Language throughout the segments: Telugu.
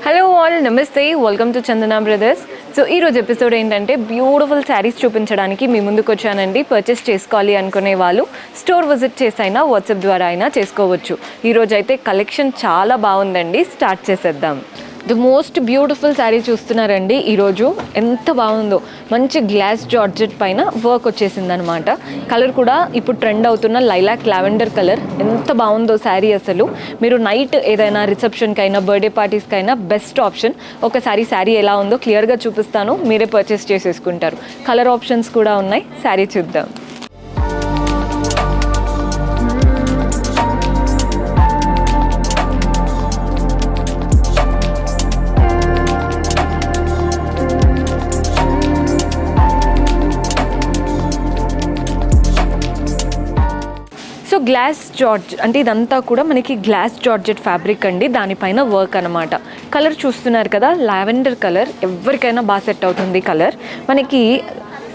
హలో ఆల్, నమస్తే, welcome to Chandana brothers. So ఈరోజు ఎపిసోడ్ ఏంటంటే బ్యూటిఫుల్ శారీస్ చూపించడానికి మీ ముందుకు వచ్చానండి. పర్చేస్ చేసుకోవాలి అనుకునే వాళ్ళు స్టోర్ విజిట్ చేసి అయినా వాట్సాప్ ద్వారా అయినా చేసుకోవచ్చు. ఈరోజు అయితే కలెక్షన్ చాలా బాగుందండి. స్టార్ట్ చేసేద్దాం. ది మోస్ట్ బ్యూటిఫుల్ శారీ చూస్తున్నారండి. ఈరోజు ఎంత బాగుందో, మంచి గ్లాస్ జార్జెట్ పైన వర్క్ వచ్చేసింది అనమాట. కలర్ కూడా ఇప్పుడు ట్రెండ్ అవుతున్న లైలాక్ లావెండర్ కలర్. ఎంత బాగుందో శారీ అసలు. మీరు నైట్ ఏదైనా రిసెప్షన్కి అయినా బర్త్డే పార్టీస్కి అయినా బెస్ట్ ఆప్షన్. ఒకసారి శారీ ఎలా ఉందో క్లియర్గా చూపిస్తాను, మీరే పర్చేస్ చేసేసుకుంటారు. కలర్ ఆప్షన్స్ కూడా ఉన్నాయి, శారీ చూద్దాం. సో గ్లాస్ జార్జ్ అంటే ఇదంతా కూడా మనకి గ్లాస్ జార్జెట్ ఫ్యాబ్రిక్ అండి, దానిపైన వర్క్ అనమాట. కలర్ చూస్తున్నారు కదా, లావెండర్ కలర్. ఎవరికైనా బాగా సెట్ అవుతుంది కలర్. మనకి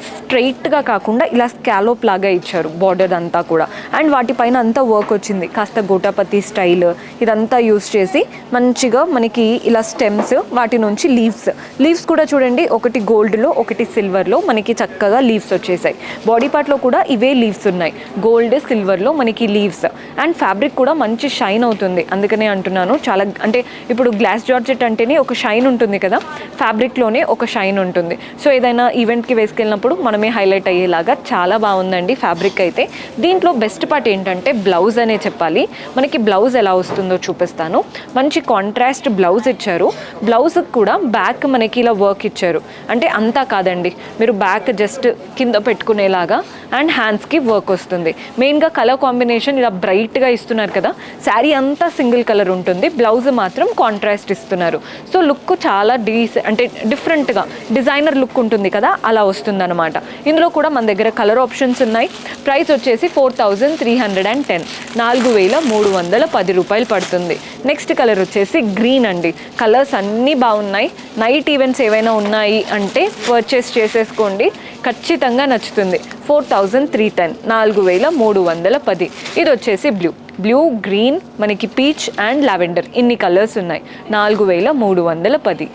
స్ట్రైట్గా కాకుండా ఇలా స్కాలోప్ లాగా ఇచ్చారు బార్డర్ అంతా కూడా. అండ్ వాటిపైన అంతా వర్క్ వచ్చింది, కాస్త గోటాపతి స్టైల్. ఇదంతా యూస్ చేసి మంచిగా మనకి ఇలా స్టెమ్స్, వాటి నుంచి లీవ్స్ కూడా చూడండి, ఒకటి గోల్డ్లో ఒకటి సిల్వర్లో మనకి చక్కగా లీవ్స్ వచ్చేసాయి. బాడీ పార్ట్లో కూడా ఇవే లీవ్స్ ఉన్నాయి, గోల్డ్ సిల్వర్లో మనకి లీవ్స్. అండ్ ఫ్యాబ్రిక్ కూడా మంచి షైన్ అవుతుంది, అందుకనే అంటున్నాను. చాలా అంటే ఇప్పుడు గ్లాస్ జార్జెట్ అంటేనే ఒక షైన్ ఉంటుంది కదా, ఫ్యాబ్రిక్లోనే ఒక షైన్ ఉంటుంది. సో ఏదైనా ఈవెంట్కి వేసుకెళ్ళినప్పుడు మనమే హైలైట్ అయ్యేలాగా చాలా బాగుందండి ఫ్యాబ్రిక్ అయితే. దీంట్లో బెస్ట్ పార్ట్ ఏంటంటే బ్లౌజ్ అనే చెప్పాలి. మనకి బ్లౌజ్ ఎలా వస్తుందో చూపిస్తాను. మంచి కాంట్రాస్ట్ బ్లౌజ్ ఇచ్చారు. బ్లౌజ్కి కూడా బ్యాక్ మనకి ఇలా వర్క్ ఇచ్చారు. అంటే అంతా కాదండి, మీరు బ్యాక్ జస్ట్ కింద పెట్టుకునేలాగా అండ్ హ్యాండ్స్కి వర్క్ వస్తుంది. మెయిన్గా కలర్ కాంబినేషన్ ఇలా బ్రైట్గా ఇస్తున్నారు కదా. శారీ అంతా సింగిల్ కలర్ ఉంటుంది, బ్లౌజ్ మాత్రం కాంట్రాస్ట్ ఇస్తున్నారు. సో లుక్ చాలా అంటే డిఫరెంట్గా డిజైనర్ లుక్ ఉంటుంది కదా, అలా వస్తుంది అనమాట. ఇందులో కూడా మన దగ్గర కలర్ ఆప్షన్స్ ఉన్నాయి. ప్రైస్ వచ్చేసి 4310, 4310 రూపాయలు పడుతుంది. నెక్స్ట్ కలర్ వచ్చేసి గ్రీన్ అండి. కలర్స్ అన్నీ బాగున్నాయి. నైట్ ఈవెంట్స్ ఏవైనా ఉన్నాయి అంటే పర్చేస్ చేసేసుకోండి, ఖచ్చితంగా నచ్చుతుంది. 4310, 4310. ఇది వచ్చేసి బ్లూ, గ్రీన్, మనకి పీచ్ అండ్ లావెండర్, ఇన్ని కలర్స్ ఉన్నాయి. 4310.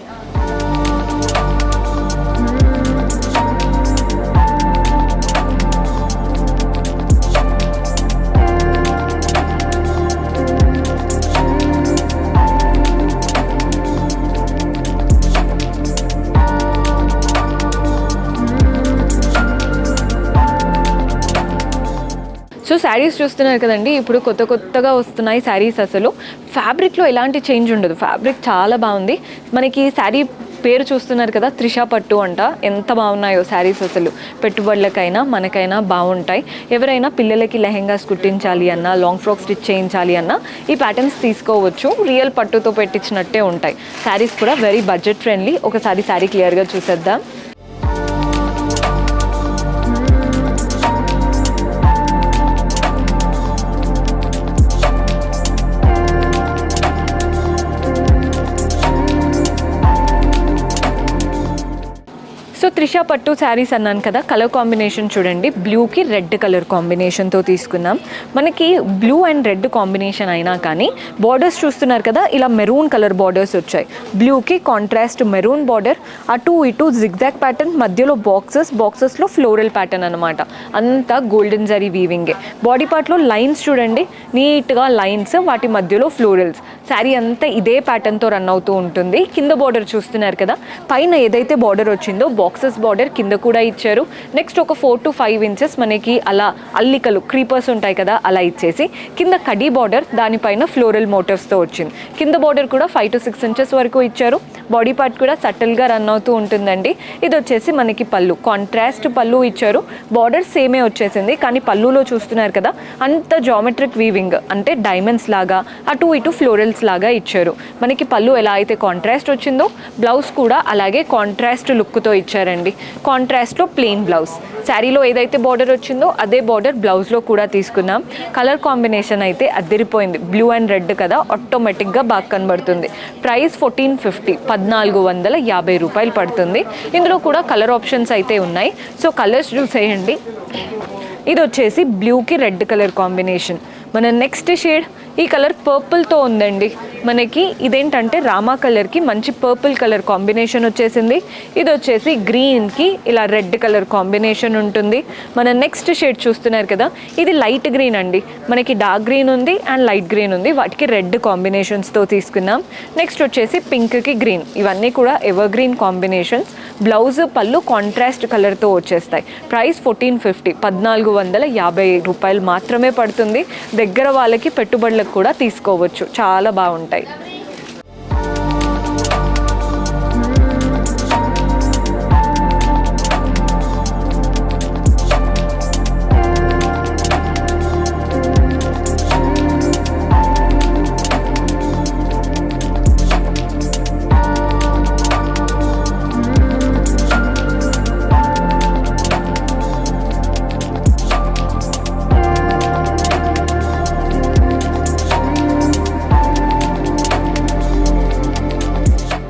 సో శారీస్ చూస్తున్నారు కదండి, ఇప్పుడు కొత్తగా వస్తున్నాయి శారీస్. అసలు ఫ్యాబ్రిక్లో ఎలాంటి చేంజ్ ఉండదు, ఫ్యాబ్రిక్ చాలా బాగుంది. మనకి శారీ పేరు చూస్తున్నారు కదా, త్రిషా పట్టు అంట. ఎంత బాగున్నాయో శారీస్ అసలు. పెట్టుబడులకైనా మనకైనా బాగుంటాయి. ఎవరైనా పిల్లలకి లెహెంగాస్ కుట్టించాలి అన్నా, లాంగ్ ఫ్రాక్ స్టిచ్ చేయించాలి అన్నా ఈ ప్యాటర్న్స్ తీసుకోవచ్చు. రియల్ పట్టుతో పెట్టించినట్టే ఉంటాయి. శారీస్ కూడా వెరీ బడ్జెట్ ఫ్రెండ్లీ. ఒకసారి శారీ క్లియర్గా చూసేద్దాం. సో త్రిషా పట్టు శారీస్ అన్నాను కదా, కలర్ కాంబినేషన్ చూడండి. బ్లూకి రెడ్ కలర్ కాంబినేషన్తో తీసుకున్నాం. మనకి బ్లూ అండ్ రెడ్ కాంబినేషన్ అయినా కానీ బార్డర్స్ చూస్తున్నారు కదా, ఇలా మెరూన్ కలర్ బార్డర్స్ వచ్చాయి. బ్లూకి కాంట్రాస్ట్ మెరూన్ బార్డర్, అటు ఇటు జిగ్జాగ్ ప్యాటర్న్, మధ్యలో బాక్సెస్లో ఫ్లోరల్ ప్యాటర్న్ అనమాట. అంతా గోల్డెన్ జరీ వీవింగే. బాడీ పార్ట్లో లైన్స్ చూడండి, నీట్గా లైన్స్, వాటి మధ్యలో ఫ్లోరల్స్. శారీ అంతా ఇదే ప్యాటర్న్తో రన్ అవుతూ ఉంటుంది. కింద బార్డర్ చూస్తున్నారు కదా, పైన ఏదైతే బార్డర్ వచ్చిందో బాక్సెస్ బార్డర్ కింద కూడా ఇచ్చారు. నెక్స్ట్ ఒక 4 to 5 inches మనకి అలా అల్లికలు, క్రీపర్స్ ఉంటాయి కదా, అలా ఇచ్చేసి కింద కడీ బార్డర్, దానిపైన ఫ్లోరల్ మోటివ్స్తో వచ్చింది. కింద బార్డర్ కూడా 5 to 6 inches వరకు ఇచ్చారు. బాడీ పార్ట్ కూడా సటిల్గా రన్ అవుతూ ఉంటుందండి. ఇది వచ్చేసి మనకి పళ్ళు, కాంట్రాస్ట్ పళ్ళు ఇచ్చారు. బార్డర్ సేమే వచ్చేసింది, కానీ పళ్ళులో చూస్తున్నారు కదా అంత జామెట్రిక్ వీవింగ్, అంటే డైమండ్స్ లాగా అటు ఇటు ఫ్లోరల్స్ లాగా ఇచ్చారు. మనకి పళ్ళు ఎలా అయితే కాంట్రాస్ట్ వచ్చిందో బ్లౌజ్ కూడా అలాగే కాంట్రాస్ట్ లుక్తో ఇచ్చారండి. కాంట్రాస్ట్లో ప్లెయిన్ బ్లౌజ్. శారీలో ఏదైతే బార్డర్ వచ్చిందో అదే బార్డర్ బ్లౌజ్లో కూడా తీసుకున్నాం. కలర్ కాంబినేషన్ అయితే అదిరిపోయింది. బ్లూ అండ్ రెడ్ కదా, ఆటోమేటిక్గా బాగా కనబడుతుంది. ప్రైస్ 1450, 1450 రూపాయలు పడుతుంది. ఇందులో కూడా కలర్ ఆప్షన్స్ అయితే ఉన్నాయి. సో కలర్స్ చూసేయండి. ఇది వచ్చేసి బ్లూకి రెడ్ కలర్ కాంబినేషన్, మన నెక్స్ట్ షేడ్ ఈ కలర్ పర్పుల్తో ఉందండి. మనకి ఇదేంటంటే రామా కలర్కి మంచి పర్పుల్ కలర్ కాంబినేషన్ వచ్చేసింది. ఇది వచ్చేసి గ్రీన్కి ఇలా రెడ్ కలర్ కాంబినేషన్ ఉంటుంది. మన నెక్స్ట్ షేడ్ చూస్తున్నారు కదా, ఇది లైట్ గ్రీన్ అండి. మనకి డార్క్ గ్రీన్ ఉంది అండ్ లైట్ గ్రీన్ ఉంది, వాటికి రెడ్ కాంబినేషన్స్తో తీసుకున్నాం. నెక్స్ట్ వచ్చేసి పింక్కి గ్రీన్, ఇవన్నీ కూడా ఎవర్ గ్రీన్ కాంబినేషన్స్. బ్లౌజ్ పళ్ళు కాంట్రాస్ట్ కలర్తో వచ్చేస్తాయి. ప్రైస్ 1450, 1450 రూపాయలు మాత్రమే పడుతుంది. దగ్గర వాళ్ళకి పెట్టుబడులకు కూడా తీసుకోవచ్చు, చాలా బాగుంటాయి.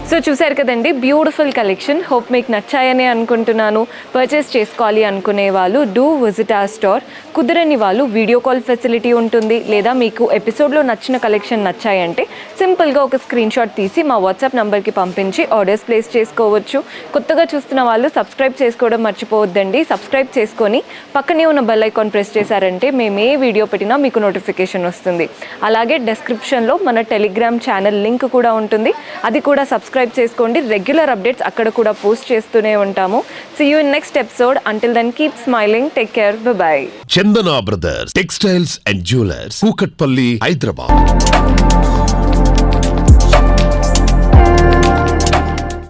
సో చూసారు కదండి, బ్యూటిఫుల్ కలెక్షన్. హోప్ మీకు నచ్చాయని అనుకుంటున్నాను. పర్చేస్ చేసుకోవాలి అనుకునే వాళ్ళు డూ విజిట్ అవర్ స్టోర్. కుదరని వాళ్ళు వీడియో కాల్ ఫెసిలిటీ ఉంటుంది, లేదా మీకు ఎపిసోడ్లో నచ్చిన కలెక్షన్ నచ్చాయంటే సింపుల్గా ఒక స్క్రీన్ షాట్ తీసి మా వాట్సాప్ నెంబర్కి పంపించి ఆర్డర్స్ ప్లేస్ చేసుకోవచ్చు. కొత్తగా చూస్తున్న వాళ్ళు సబ్స్క్రైబ్ చేసుకోవడం మర్చిపోవద్దండి. సబ్స్క్రైబ్ చేసుకొని పక్కనే ఉన్న బెల్ ఐకాన్ ప్రెస్ చేశారంటే మేము ఏ వీడియో పెట్టినా మీకు నోటిఫికేషన్ వస్తుంది. అలాగే డెస్క్రిప్షన్లో మన టెలిగ్రామ్ ఛానల్ లింక్ కూడా ఉంటుంది, అది కూడా సబ్స్క్రైబ్ చేసుకోండి. రెగ్యులర్ అప్డేట్స్ అక్కడ కూడా పోస్ట్ చేస్తూనే ఉంటాము. See you in next episode. Until then, keep smiling. Take care. Bye-bye. Chandana Brothers Textiles and Jewelers, Kukatpalli, Hyderabad.